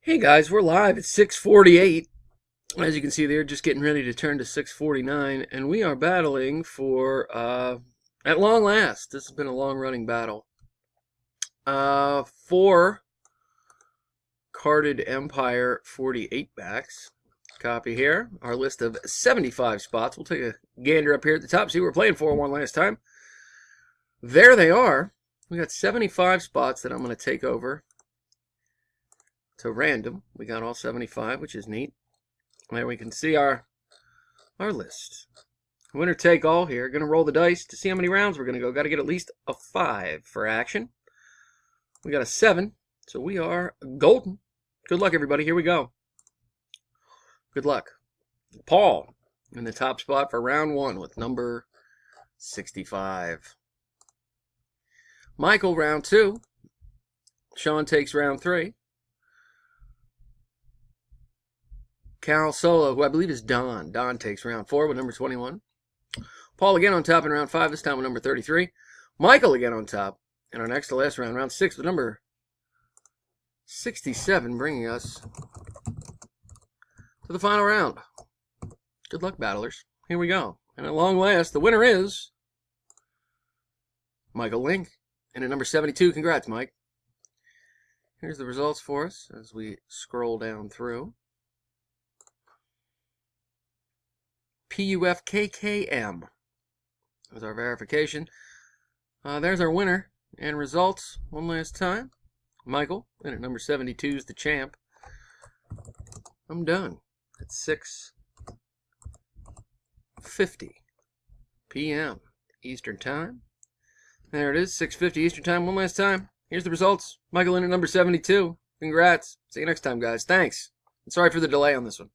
Hey guys, we're live at 6:48. As you can see, they're just getting ready to turn to 6:49, and we are battling for, at long last, this has been a long-running battle, 4 carded Empire 48 backs. Copy here, our list of 75 spots. We'll take a gander up here at the top, see what we're playing for one last time. There they are. We got 75 spots that I'm going to take over to random. We got all 75, which is neat. There we can see our list. Winner take all here. Going to roll the dice to see how many rounds we're going to go. Got to get at least a 5 for action. We got a 7, so we are golden. Good luck, everybody. Here we go. Good luck. Paul in the top spot for round 1 with number 65. Michael, round 2. Sean takes round 3. Cal Solo, who I believe is Don. Don takes round 4 with number 21. Paul again on top in round 5, this time with number 33. Michael again on top in our next to last round, round 6 with number 67, bringing us to the final round. Good luck, battlers. Here we go. And at long last, the winner is Michael Link. And at number 72, congrats, Mike. Here's the results for us as we scroll down through. PUFKKM was our verification. There's our winner and results one last time. Michael, and at number 72 is the champ. I'm done at 6:50 p.m. Eastern Time. There it is, 6:50 Eastern Time one last time. Here's the results. Michael in at number 72. Congrats. See you next time, guys. Thanks. And sorry for the delay on this one.